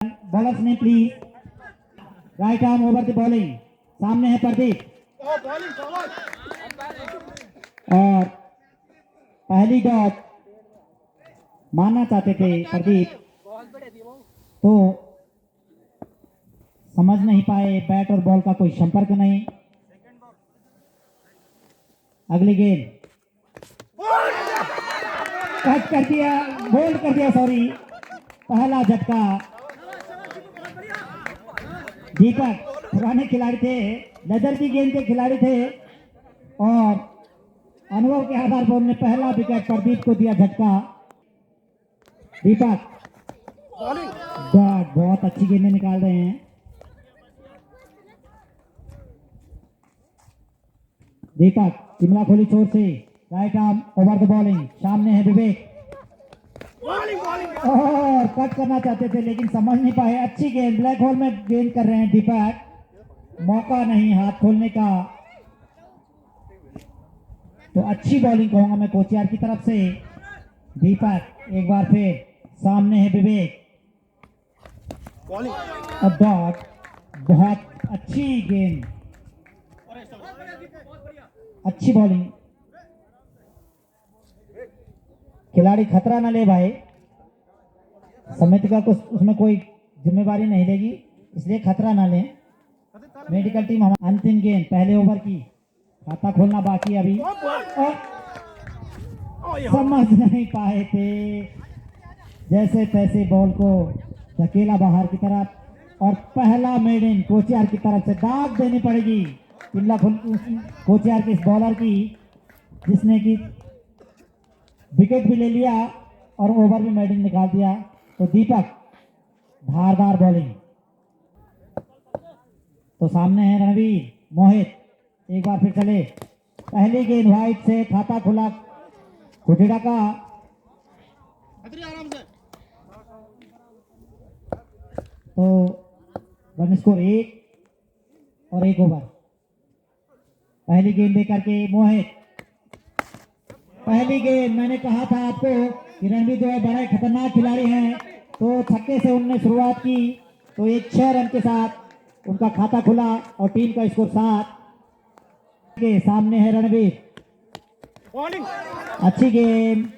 Bowlers ने please right arm over the bowling. सामने है प्रदीप और पहली डॉट मानना चाहते थे प्रदीप, तो समझ नहीं पाए, बैट और बॉल का कोई संपर्क नहीं। अगली गेंद कट कर दिया, बोल्ड कर दिया, सॉरी। पहला झटका। दीपक पुराने खिलाड़ी थे, लेदर की गेंद के खिलाड़ी थे और अनुभव के आधार पर उन्होंने पहला विकेट प्रदीप को दिया झटका। दीपक बहुत अच्छी गेंदें निकाल रहे हैं। दीपक शिमला खोली छोर से right arm over the bowling. सामने है विवेक और कट करना चाहते थे लेकिन समझ नहीं पाए। अच्छी गेंद, ब्लैक होल में गेंद कर रहे हैं दीपक, मौका नहीं हाथ खोलने का। तो अच्छी बॉलिंग कहूंगा मैं कोचियार की तरफ से। दीपक एक बार फिर, सामने है विवेक, डॉट, बहुत अच्छी गेंद, अच्छी बॉलिंग। खिलाड़ी खतरा ना ले भाई, समिति का कुछ उसमें कोई जिम्मेवारी नहीं लेगी, इसलिए खतरा ना लें। मेडिकल टीम अंतिम गेंद पहले ओवर की, खाता खोलना बाकी अभी। और समझ नहीं पाए थे, जैसे तैसे बॉल को धकेला बाहर की तरफ और पहला मेडन कोचियार की तरफ से दाग देनी पड़ेगी शिमला कोचियार के इस बॉलर की, जिसने की विकेट भी ले लिया और ओवर भी मेडन निकाल दिया। तो दीपक धारदार बॉलिंग। तो सामने है रणवीर, मोहित एक बार फिर चले। पहली गेंद वाइड से, खाता खुला कुटिड़ा का। तो रन स्कोर 1 और 1 ओवर। पहली गेंद लेकर के मोहित, पहली गेंद। मैंने कहा था आपको कि रणवीर जो है बड़े खतरनाक खिलाड़ी हैं, तो छक्के से उन्होंने शुरुआत की, तो एक 6 रन के साथ उनका खाता खुला और टीम का स्कोर 7 के। सामने है रणवीर, अच्छी गेंद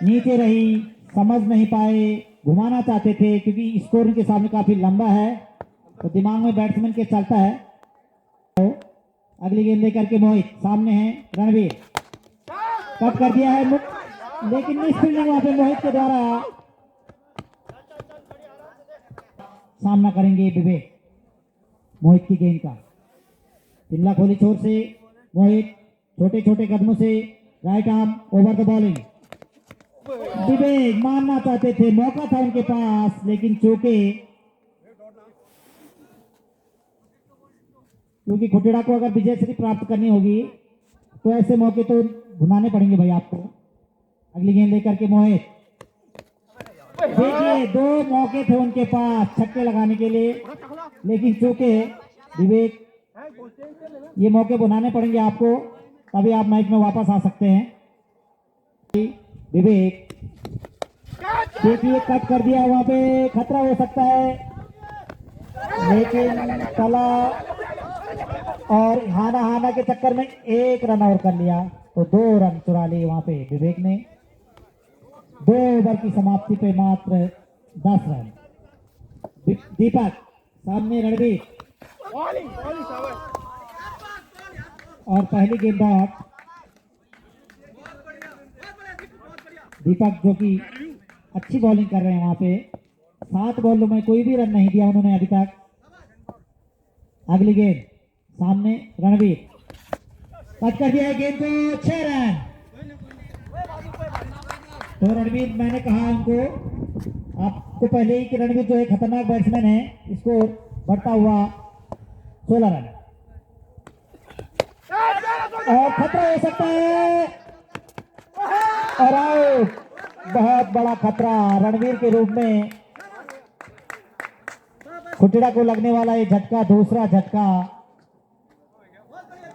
नीचे रही, समझ नहीं पाए, घुमाना चाहते थे क्योंकि स्कोर उनके सामने काफी लंबा है, तो दिमाग में बैट्समैन के चलता है। तो अगली गेंद लेकर के मोहित, सामने है रणवीर, कट कर दिया है लेकिन मिस फील्डिंग वहां पे मोहित के द्वारा। सामना करेंगे विवेक मोहित की गेंद का। शिमला खोली छोर से मोहित छोटे छोटे कदमों से right arm over the bowling. Vivek मारना चाहते थे, मौका था उनके पास लेकिन चूके, क्योंकि खुटेड़ा को अगर विजय श्री प्राप्त करनी होगी तो ऐसे मौके तो भुनाने पड़ेंगे भाई आपको। अगली गेंद लेकर के मोहित, देखिए 2 मौके थे उनके पास छक्के लगाने के लिए लेकिन चूके। विवेक ये मौके बुनाने पड़ेंगे आपको, तभी आप मैच में वापस आ सकते हैं। विवेक देखिए कट कर दिया, वहां पे खतरा हो सकता है लेकिन चला और हाना के चक्कर में 1 रन और कर लिया, तो 2 रन चुरा लिए वहां पे विवेक ने। 2 ओवर की समाप्ति पे मात्र 10 रन। दीपक सामने रणवीर और पहली गेंद डॉट। दीपक जो कि अच्छी बॉलिंग कर रहे हैं वहां पे, 7 बॉलों में कोई भी रन नहीं दिया उन्होंने अभी तक। अगली गेंद सामने रणवीर, कट कर दिया है गेंद को, 6 रन। तो रणवीर, मैंने कहा उनको आपको पहले ही कि रणवीर जो है खतरनाक बैट्समैन है, इसको बढ़ता हुआ 16 रन और खतरा हो सकता है और आउट। बहुत बड़ा खतरा रणवीर के रूप में, खुटेड़ा को लगने वाला ये झटका, दूसरा झटका।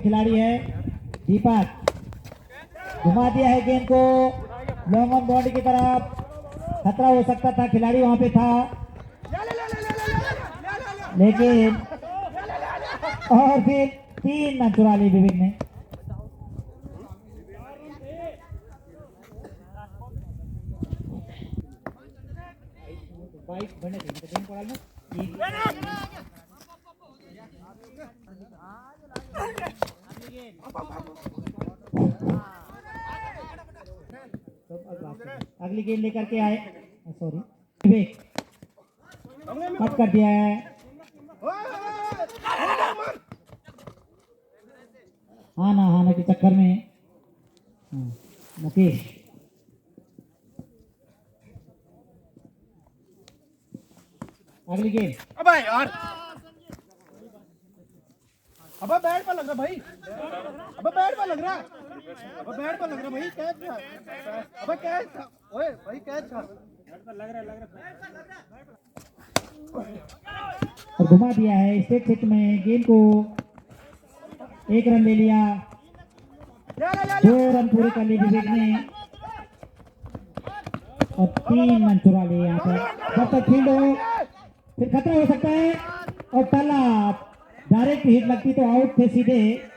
खिलाड़ी है दीपक, घुमा दिया है गेंद को लॉन्ग ऑन बाउंड्री की तरफ, खतरा हो सकता था, खिलाड़ी वहां पे था। लेकिन और फिर 3 रन चुरा ली विवेक ने। अगली गेंद लेकर के आए, सॉरी विवेक कट कर दिया है। हाना के चक्कर में मुकेश अगली गेंद। अबे यार, अबे बैट पर लग रहा भाई, अबे बैट पर लग रहा, अबे बैट पर लग रहा भाई, कैच था, अबे कैच था, ओए भाई कैच था, लग रहा और घुमा दिया है। स्ट्रेट हिट में गेंद को 1 रन ले लिया, 2 रन पूरे कर लिए विवेक ने और 3 रन चुरा लिए। यहाँ पर जब तक फील्ड हो फिर खतरा हो सकता है और टला, डायरेक्ट हिट लगती तो आउट थे सीधे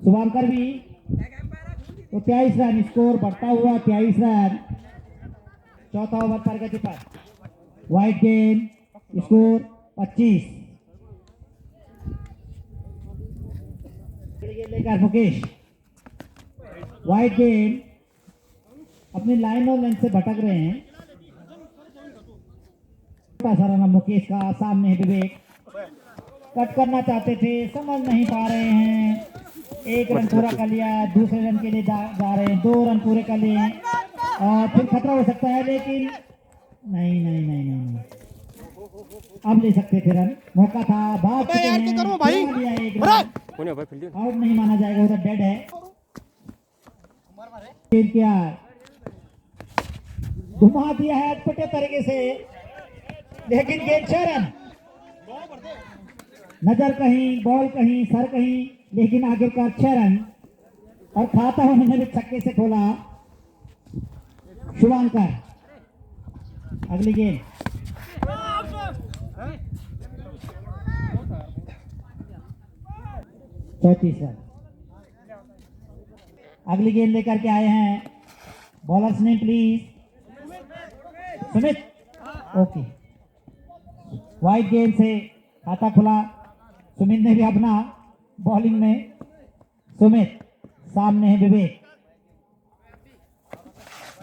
शुभांकर भी। तो 23 रन स्कोर बढ़ता हुआ, 23 रन। चौथा ओवर प्रगति पर, वाइड गेंद, स्कोर 25। लेकर मुकेश, वाइड गेंद, अपनी लाइन और लेंथ से भटक रहे हैं। सारा नाम मुकेश का, सामने है विवेक, कट करना चाहते थे, समझ नहीं पा रहे हैं। 1 रन पूरा कर लिया, दूसरे रन के लिए जा रहे हैं, 2 रन पूरे कर लिए और फिर खतरा हो सकता है, लेकिन नहीं, अब ले सकते थे रन, मौका था, भाग चुके हैं, लिया 1 रन, आउट नहीं माना जाएगा, उधर डेड है। क्या घुमा दिया है अटपटे तरीके से, लेकिन गेंद 6 रन, नजर कहीं, बॉल कहीं, सर कहीं, लेकिन आखिरकार 6 रन और खाता उन्होंने भी छक्के से खोला शुभांकर। अगली गेंद, चौतीस रन। अगली गेंद लेकर के आए हैं बॉलर्स ने, प्लीज सुमित। ओके, वाइड गेंद से खाता खुला, सुमित ने भी अपना बॉलिंग में। सुमित, सामने है विवेक,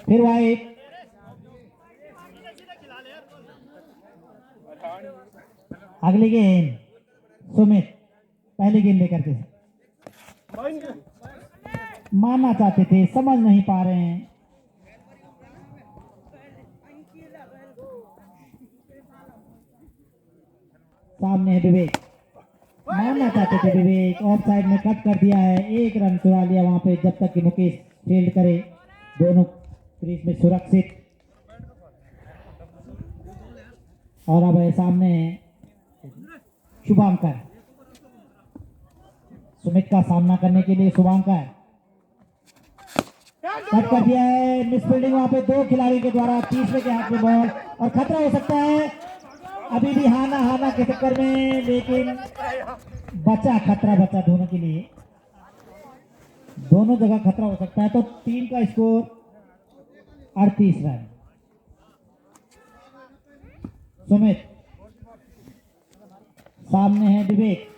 फिर वाइड, अगली गेंद सुमित, पहली गेंद लेकर के मारना चाहते थे, समझ नहीं पा रहे हैं। सामने है विवेक, मारना चाहते थे विवेक, ऑफ साइड में कट कर दिया है, 1 रन चुरा लिया वहां पे, जब तक कि मुकेश फील्ड करे, दोनों क्रीज में सुरक्षित। और अब है सामने शुभांकर, सुमित का सामना करने के लिए शुभांकर, कट कर दिया है, मिसफील्डिंग वहां पे 2 खिलाड़ियों के द्वारा, तीसरे के हाथ में बॉल और खतरा हो सकता है अभी भी हाना के चक्कर में, लेकिन बचा, खतरा बचा दोनों के लिए, दोनों जगह खतरा हो सकता है। तो टीम का स्कोर 38 रन। सुमित, सामने है विवेक,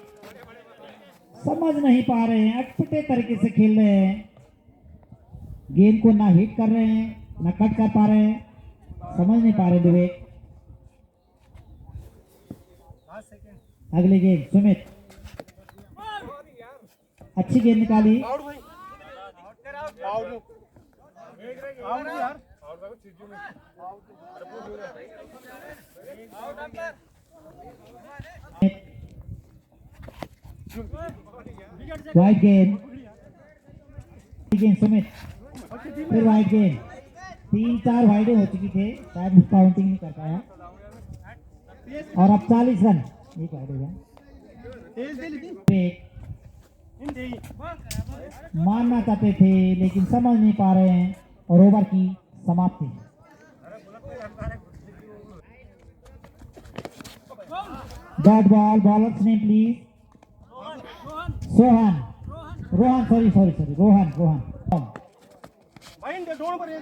समझ नहीं पा रहे हैं, अटपटे तरीके से खेल रहे हैं, गेंद को ना हिट कर रहे हैं ना कट कर पा रहे हैं, समझ नहीं पा रहे विवेक। अगली गेंद सुमित, अच्छी गेंद निकाली, वाइड गेंद सुमित, फिर वाइड गेंद, 3-4 वाइडें हो चुकी थे, शायद काउंटिंग नहीं कर पाया। और अब 40 रन, एक वाइड हो गया। मारना चाहते थे लेकिन समझ नहीं पा रहे हैं और ओवर की समाप्ति। Dot ball, bowlers name please. Sohan, Rohan, sorry sorry sorry, Rohan Rohan. भाई इनके डोन पर ये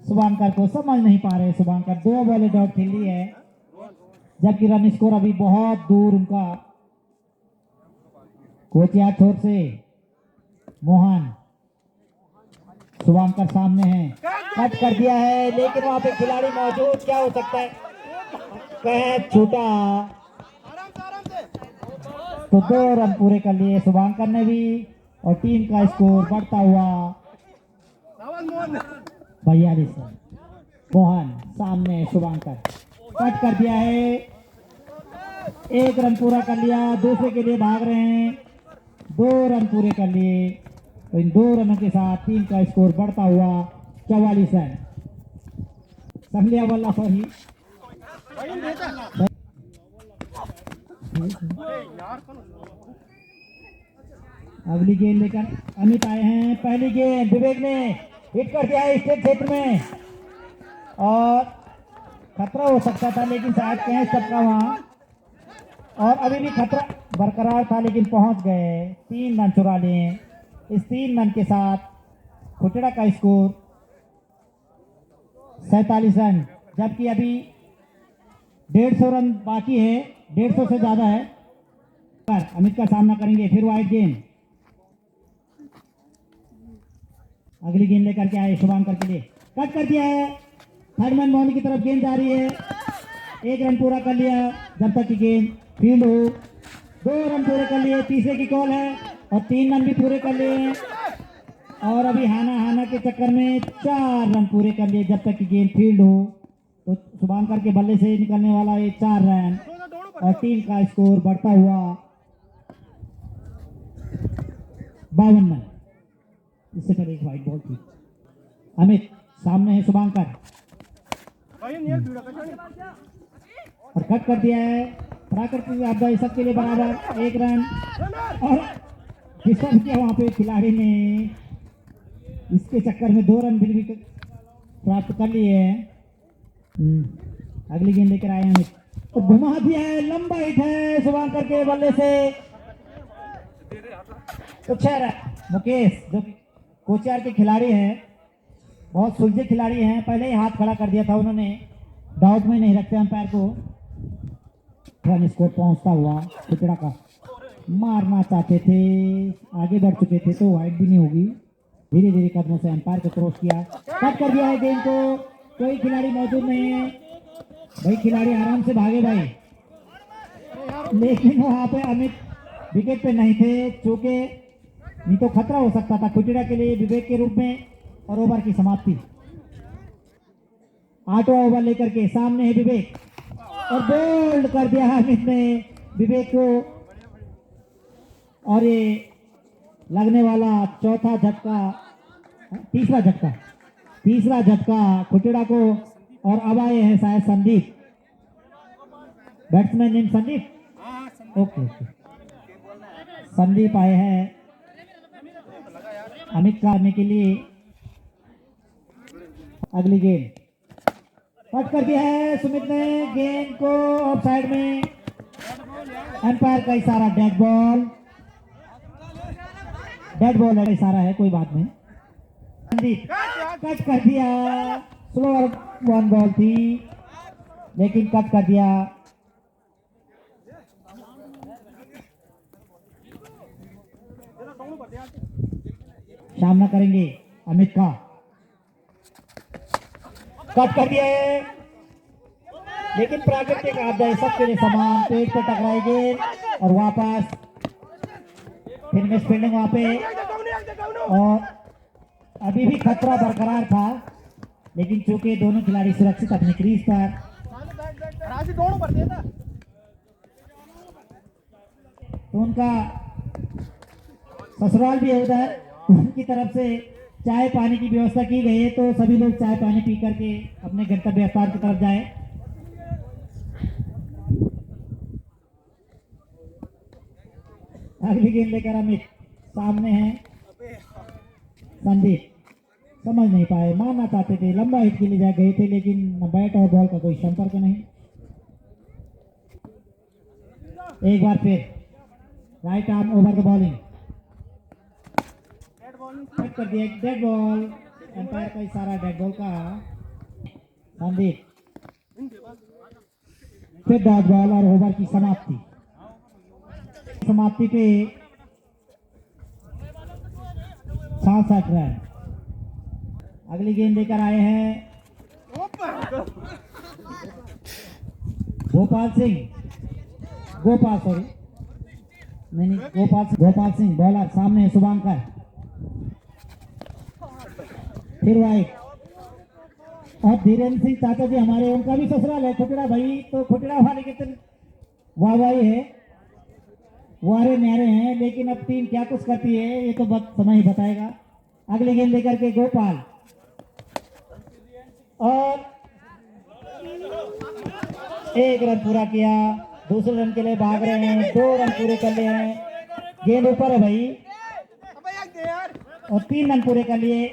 शुभांकर को समझ नहीं पा रहे। शुभांकर 2 बॉलें डॉट खेली है, जबकि रन स्कोर अभी बहुत दूर उनका। कोचिया छोर से मोहन, शुभांकर सामने है, कट कर दिया है, लेकिन वहां पे खिलाड़ी मौजूद, क्या हो सकता है, कैच छूटा, आराम से तो 2 रन पूरे कर लिए शुभांकर ने भी, और टीम का स्कोर बढ़ता हुआ सावन मोहन 42 रन। मोहन सामने, शुभांकर कट कर दिया है, 1 रन पूरा कर लिया, दूसरे के लिए भाग रहे हैं, 2 रन पूरे कर लिए, तो इन 2 रनों के साथ टीम का स्कोर बढ़ता हुआ 44 रन। सहलिया वाला सही, भाई देता यार कौन अगली गेंद लेकर अमित आए हैं। पहली गेंद विवेक ने हिट कर दिया है स्टेट क्षेत्र में, और खतरा हो सकता था, लेकिन शायद कैच सबका वहां, और अभी भी खतरा बरकरार था, लेकिन पहुंच गए, 3 रन चुरा लिए। इस 3 रन के साथ खुटड़ा का स्कोर 47 रन, जबकि अभी 150 रन बाकी है, 150 से ज्यादा है। पर अमित का सामना करेंगे, फिर वाइड गेंद, अगली गेंद लेकर के आए शुभांकर के लिए, कट कर दिया है, थर्ड मैन बाउंड्री की तरफ गेंद जा रही है, 1 रन पूरा कर लिया, जब तक की गेंद फील्ड हो। 2 रन पूरे कर लिए, तीसरे की कॉल है, और 3 रन भी पूरे कर लिए हैं, और अभी हाना हाना के चक्कर में 4 रन पूरे कर लिए, जब तक कि गेंद फील्ड हो। तो शुभांकर के बल्ले से निकलने वाला ये 4 रन, और टीम का स्कोर बढ़ता हुआ 52 रन। इससे पहले एक वाइट बॉल थी। अमित सामने है, शुभांकर, भाई नील भिड़ा कचानी और कट कर दिया है, प्राकृतिक आपदा सबके लिए बराबर 1 रन, और डिस्टर्ब किया वहां पे खिलाड़ी ने, इसके चक्कर में 2 रन भी प्राप्त कर लिए हैं। अगली गेंद लेकर आए अमित, तो घुमा दिया है, लंबा हिट है शुभांकर के बल्ले से, तो 6 रन। मुकेश जो कोचियार के खिलाड़ी हैं, बहुत सुलझे खिलाड़ी हैं, पहले ही हाथ खड़ा कर दिया था उन्होंने, डाउट में नहीं रखते अंपायर को। रन स्कोर पहुंचता हुआ खुटड़ा का, मारना चाहते थे, आगे बढ़ चुके थे, तो वाइड भी नहीं होगी, धीरे धीरे कदमों से अंपायर को क्रॉस किया, कट कर दिया है गेंद को, कोई खिलाड़ी मौजूद नहीं है। भाई खिलाड़ी आराम से भागे भाई, लेकिन वहां पे अमित विकेट पे नहीं थे, चूंकि नहीं तो खतरा हो सकता था खुटड़ा के लिए विवेक के रूप में, और ओवर की समाप्ति। 8वां ओवर लेकर के सामने है विवेक, और बोल्ड कर दिया है अमित ने विवेक को, और ये लगने वाला चौथा झटका, तीसरा झटका खुटड़ा को, और अब आए हैं शायद Sandeep, batsman name Sandeep, okay okay, Sandeep आए हैं अमित करने के लिए। अगली गेंद कट कर दिया है सुमित ने गेंद को ऑफ साइड में, एम्पायर का इशारा डेड बॉल का इशारा है, कोई बात नहीं। संदीप कट कर दिया, स्लोअर 1 बॉल थी, लेकिन कट कर दिया। सामना करेंगे अमित का, कट कर दिया है, लेकिन प्राकृतिक आपदा है, सबके लिए समान, पेट पे टकराएंगे, और वापस फिर मिस फील्डिंग वहां पे, और अभी भी खतरा बरकरार था, लेकिन चूंकि दोनों खिलाड़ी सुरक्षित अपनी क्रीज पर, राजी दोनों पर देता तो उनका ससुराल भी है उधर, उनकी तरफ से चाय पानी की व्यवस्था की गई है, तो सभी लोग चाय पानी पी करके अपने गंतव्य स्थान की तरफ जाएं। अगली गेंद लेकर अमित, सामने है संदीप, समझ नहीं पाए, मारना चाहते थे, लंबा हिट के लिए जा गए थे, लेकिन बैट और बॉल का कोई संपर्क नहीं। एक बार फिर right arm over the bowling, cut कर दिया, डेड बॉल। एम्पायर का इशारा डेड बॉल का। संदीप फिर डॉट बॉल और ओवर की समाप्ति पे 66 रन। अगली गेंद लेकर आए हैं गोपाल सिंह बॉलर। सामने शुभांकर, फिर वाइट। और धीरेन्द्र सिंह चाचा जी हमारे, उनका भी ससुराल है खुटड़ा भाई, तो खुटड़ा वाले के वाहवाही है, वारे न्यारे हैं। लेकिन अब टीम क्या कुछ करती है ये तो समय ही बताएगा। अगली गेंद लेकर के गोपाल, और 1 रन पूरा किया। दूसरे रन के लिए भाग रहे हैं, 2 रन पूरे कर लिए हैं। गेंद ऊपर है भाई, और 3 रन पूरे कर लिए।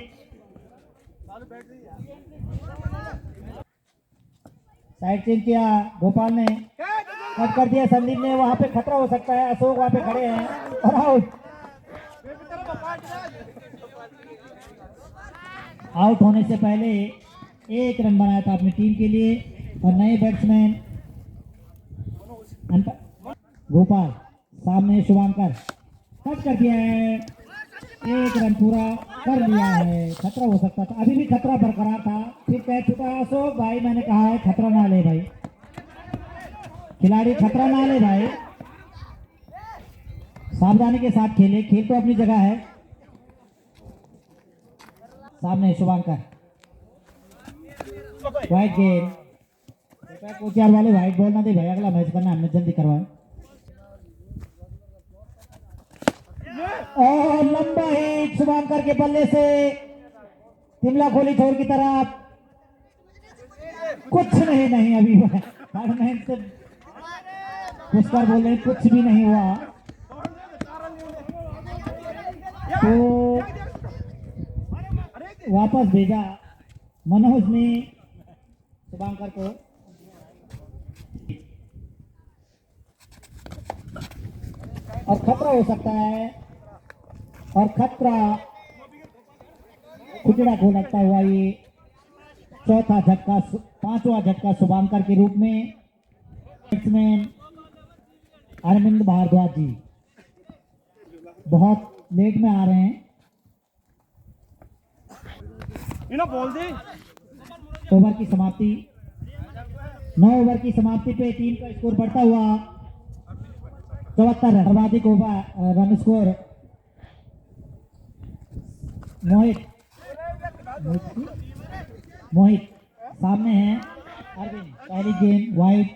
साइड चेंज किया गोपाल ने, कट कर दिया संदीप ने। वहां पे खतरा हो सकता है, अशोक वहां पे खड़े हैं, और आउट होने से पहले 1 रन बनाया था अपनी टीम के लिए। और नए बैट्समैन गोपाल, सामने शुभांकर, कट कर दिया है, 1 रन पूरा कर लिया है। खतरा हो सकता था, अभी भी खतरा बरकरार था, फिर कैच छूटा। अशोक भाई मैंने कहा है खतरा ना ले भाई, खिलाड़ी खतरा ना ले भाई, सावधानी के साथ खेले, खेल तो अपनी जगह है। सामने शुभांकर, वाइट गेंद। कोचियार वाले वाइट बॉल ना दे भाई, अगला मैच करना हमने, जल्दी करवाए। और लंबा हिट शुभांकर के बल्ले से तिमला खोली छोर की तरफ। कुछ नहीं अभी से पुष्कर बोल रहे कुछ भी नहीं हुआ। तो वापस भेजा मनोज ने शुभांकर को। और खतरा हो सकता है, और खतरा खुचड़ा को लगता हुआ ये चौथा झटका, 5वां झटका शुभांकर के रूप में। बैट्समैन अरविंद भारद्वाज जी बहुत लेट में आ रहे हैं। बोल दे। ओवर की समाप्ति, 9 ओवर की समाप्ति पे टीम का स्कोर बढ़ता हुआ 74 रन। सर्वाधिक ओवर रन स्कोर मोहित सामने है अरविंद। पहली गेंद वाइड,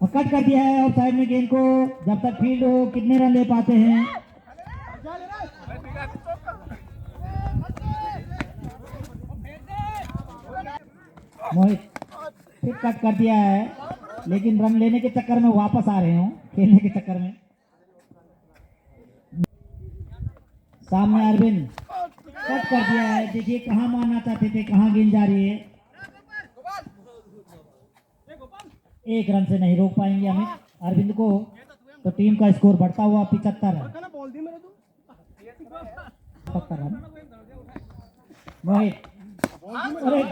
और कट कर दिया है ऑफ साइड में गेंद को। जब तक फील्ड हो, कितने रन ले पाते हैं? मोहित फिर कट कर दिया है, लेकिन रन लेने के चक्कर में वापस आ रहे हो, खेलने के चक्कर में। सामने अरविंद, कट कर दिया है। देखिए कहां मारना चाहते थे, कहां गेंद जा रही है। 1 रन से नहीं रोक पाएंगे अमित अरविंद को, तो टीम का स्कोर बढ़ता हुआ 75 रन। 75 रन। मोहित, अरे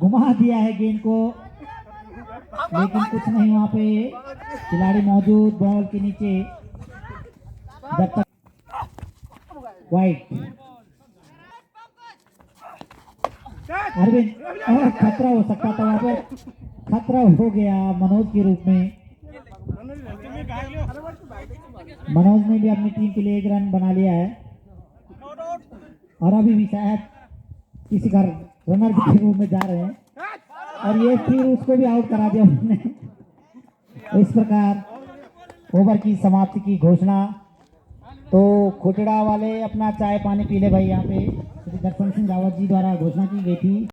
घुमा दिया है गेंद को, लेकिन कुछ नहीं वहां पे, खिलाड़ी मौजूद बॉल के नीचे। जब तक वाइट, अरविंद, खतरा हो सकता था वहां पर, खतरा हो गया मनोज के रूप में। मनोज ने भी अपनी टीम के लिए 1 रन बना लिया है, और अभी भी शायद किसी का रनर के रूप में जा रहे हैं, और ये फिर उसको भी आउट करा दिया उन्होंने। इस प्रकार ओवर की समाप्ति की घोषणा। तो खुटड़ा वाले अपना चाय पानी पी ले भाई, यहाँ पे श्री दर्शन सिंह रावत जी द्वारा घोषणा की गई थी।